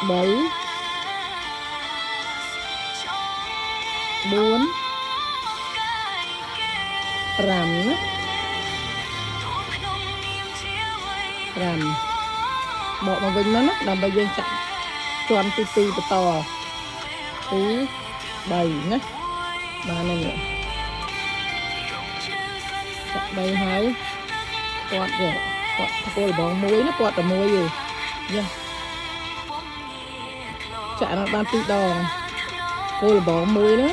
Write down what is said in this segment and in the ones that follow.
7 4 5 ណា 5 បកមកវិញមកណាដើម្បីយើងចាក់ជាន់ទី2បន្ត2 3ណាបានហ្នឹងចាក់3ហើយគាត់គោលបងមួយណាគាត់តែមួយទេយ៉ាចាក់បាន2 ដងគោលបងមួយហ្នឹង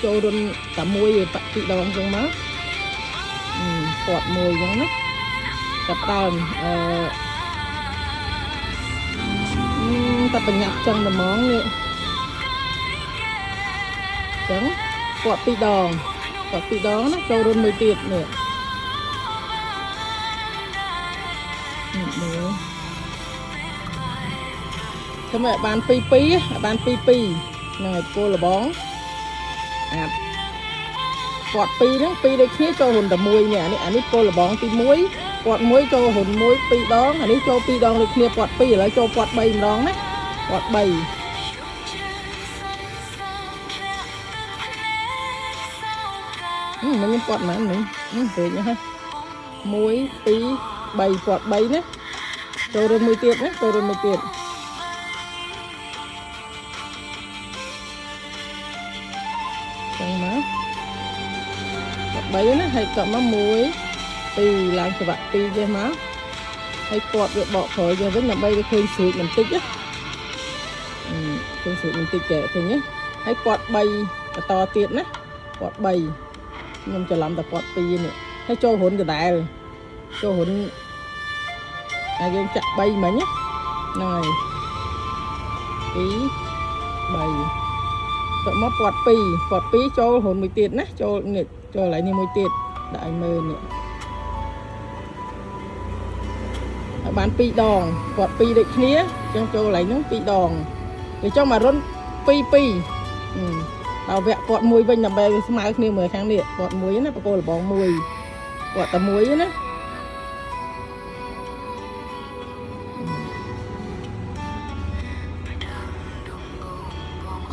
ចូលរុនតែមួយឯ2 ដងចឹងមកគាត់មួយចឹងណាចាប់ដើមតែបញ្ញាប់ចឹងតែហ្មងនេះចឹងគាត់2 ដងគាត់2 ដងណាចូលរុនមួយទៀតនេះធ្វើឲ្យបាន2 2បាន2 2ហ្នឹងហើយគោលលបងអាគាត់2ហ្នឹង2ដូចគ្នាចូលរុនតែមួយនេះអានេះគោលលបងទី1គាត់1ចូលរុន1 2 ដងអានេះចូល2 ដងដូចគ្នាគាត់2ឥឡូវចូលគាត់3ម្ដងណាគាត់3ខ្ញុំគាត់មិនមែនពេកណា1 2 3គាត់3ណាចូលរុនមួយទៀតណាចូលរុនមួយទៀតចឹងមកគាត់3ណាហើយគាត់មក1 2ឡើងច្រវាក់2ចេះមកហើយគាត់វាបកក្រោយចេះវិញដើម្បីវាឃើញស្រួចបន្តិចណាឃើញស្រួចបន្តិចចេះឃើញណាហើយគាត់3បន្តទៀតណាគាត់3ខ្ញុំច្រឡំតែគាត់2នេះហើយចូលរុនដដែលចូលរុនហើយយើងចាក់3មិញណាហ្នឹងហើយ2 3ទៅមកគាត់2ចូលរុនមួយទៀតណាចូលនេះចូលកន្លែងនេះមួយទៀតដាក់ឲ្យមើលនេះឲ្យបាន2 ដងគាត់2ដូចគ្នាចឹងចូលកន្លែងហ្នឹង2 ដងវាចង់មករុន2 2ដល់វគ្គគាត់មួយវិញដើម្បីវាស្មើគ្នាមើលខាងនេះគាត់មួយណាបកគោលលបងមួយគាត់តែមួយណា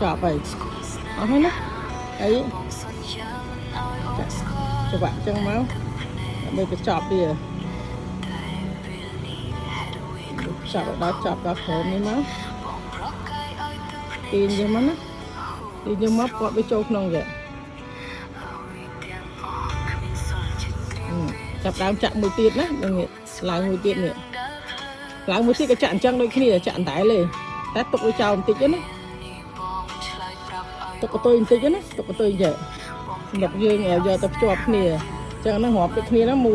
ចប់ហើយអស់ហើយណាហើយច្រវាក់ចឹងមកដើម្បីបញ្ចប់វាចាប់ដល់ក្រោមនេះមកទាញចឹងមកណាទាញចឹងមកគាត់វាចូលក្នុងវាចាប់ដើមចាក់មួយទៀតណានេះឡើងមួយទៀតនេះឡើងមួយទៀតក៏ចាក់អញ្ចឹងដូចគ្នាចាក់អណ្ដែលទេតែទុកវាចោលបន្តិចណាទុកកតុយបន្តិចណាទុកកតុយចេះសម្រាប់យើងយកទៅភ្ជាប់គ្នាអញ្ចឹងហ្នឹងរាប់ដូចគ្នាណា1 2 3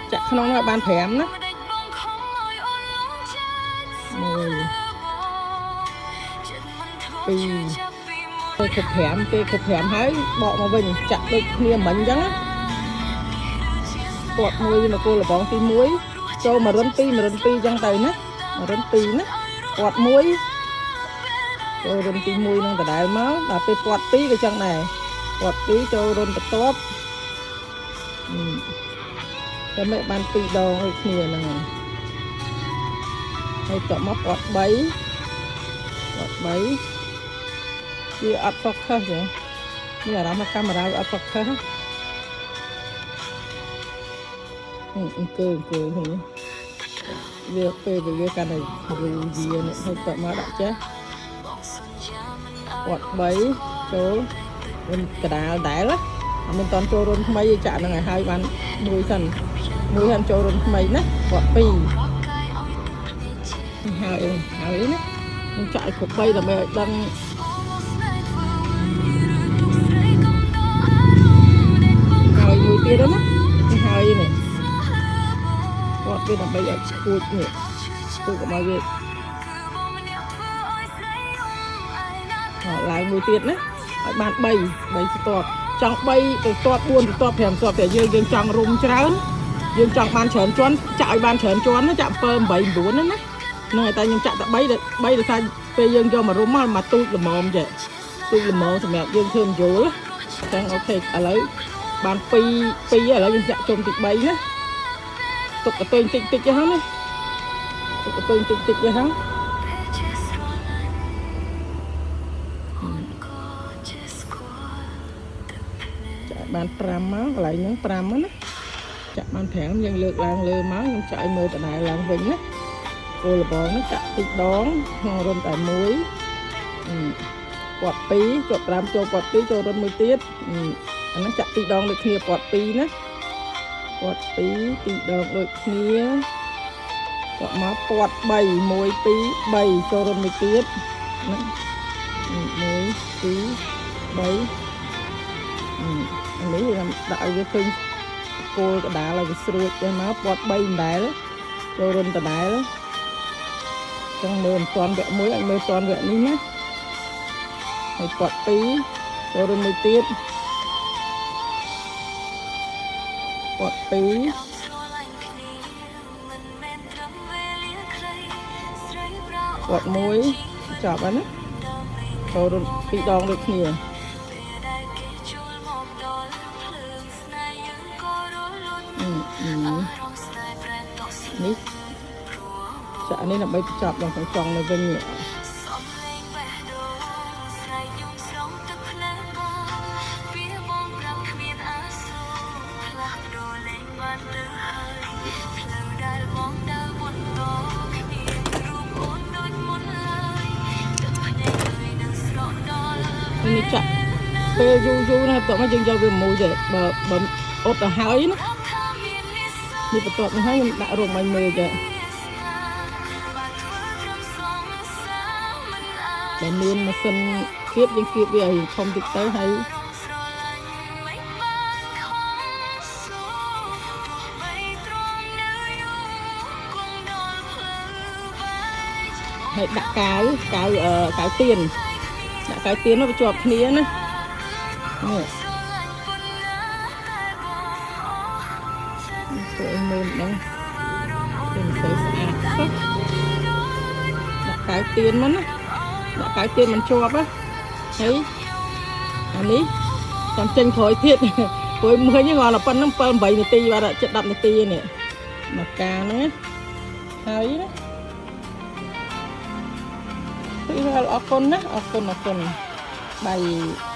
4ចាក់ក្នុងឲ្យបាន5ណា1 2ពេលគ្រប់5ហើយបកមកវិញចាក់ដូចគ្នាមិញអញ្ចឹងណាគាត់មួយមកគោលលបងទី1ចូលមករុន2អញ្ចឹងទៅណារុន2ណាគាត់1ចូលរុនទី1នឹងដដែលមកដល់ពេលគាត់2ក៏ចឹងដែរគាត់2ចូលរុនបន្ទាប់តែមិនបាន2 ដងដូចគ្នាហ្នឹងហើយតមកគាត់3វាអត់ focus ចឹងមានអារម្មណ៍ថាកាមេរ៉ាវាអត់ focus អង្គើឃើញ វាពេលវាកាន់តែយូរយានេះហើយតមកដាក់ចេះគាត់3ចូលវិញកដាលដែលអត់មានតន់ចូលរុនថ្មីចាក់ហ្នឹងឲ្យបានមួយសិនមួយហាន់ចូលរុនថ្មីណាគាត់2ហើយណាខ្ញុំចាក់ឲ្យគ្រប់3ដើម្បីឲ្យដឹងហើយមួយទៀតណាហើយនេះគាត់វាដើម្បីឲ្យគួចនេះគួចកុំឲ្យវាឡើងមួយទៀតណាឲ្យបាន3ស្ទាត់ចង់3ទៅស្ទាត់4ទៅស្ទាត់5ស្ទាត់តែយើងចង់រុំច្រើនយើងចង់បានច្រើនជាន់ចាក់ឲ្យបានច្រើនជាន់ណាចាក់7 8 9ណាហ្នឹងហើយតែខ្ញុំចាក់តែ3ដោយសារពេលយើងយកមករុំមកទូចល្មមចេះទូចល្មមសម្រាប់យើងធ្វើមយល់អញ្ចឹងអូខេឥឡូវបាន2ឥឡូវយើងចាក់ជុំទី3ណាទុកកតុយតិចតិចហ្នឹងណាទុកកតុយតិចតិចហ្នឹងចាក់បាន5មកកន្លែងហ្នឹង5ណាចាក់បាន5យើងលើកឡើងលើមកខ្ញុំចាក់ឲ្យមើលដដែលឡើងវិញណាគោលលបងចាក់តិចដងក្នុងរុនតែមួយគាត់2ជាប់5ចូលគាត់2ចូលរុនមួយទៀតអាហ្នឹងចាក់ទីដងដូចគ្នាគាត់2ណាគាត់2ទីដងដូចគ្នាគាត់មកគាត់3 1 2 3ចូលរុនមួយទៀតណា1 2 3នេះខ្ញុំដាក់ឲ្យវាឃើញគោលកដាលឲ្យវាស្រួចទៅមកគាត់3ដដែលចូលរុនដដែលចឹងមើលមិនតាន់វគ្គ1ឲ្យមើលតាន់វគ្គនេះណាហើយគាត់2ចូលរុនមួយទៀតគាត់2គាត់1ចប់ហើយណាចូលរុន2ដងដូចគ្នានេះចាក់នេះដើម្បីបញ្ចប់ដល់ចង់នៅវិញនេះចាក់ពេលយូរណាស់តោះមកយើងយកវាមួយទៅបើអត់ទៅហើយណានេះបន្ទាប់នេះហើយខ្ញុំដាក់រងឲ្យមើលចាបើមានម៉ាស៊ីនគៀបយើងគៀបវាឲ្យធំតិចទៅហើយដាក់កាវទៀនដាក់កាវទៀនមកជាប់គ្នាណានេះធ្វើឲ្យមើលហ្នឹងវាមិនសូវស្អាតទេដាក់កាវទៀនមកណាដាក់កាវទៀនមិនជាប់ណាហើយអានេះចាំចេញក្រោយទៀតព្រោះមើលហ្នឹងគាត់តែប៉ុណ្្នឹង7 8នាទីបាទចិត្ត10នាទីនេះមកការហ្នឹងហើយណាអរគុណណាអរគុណបាយ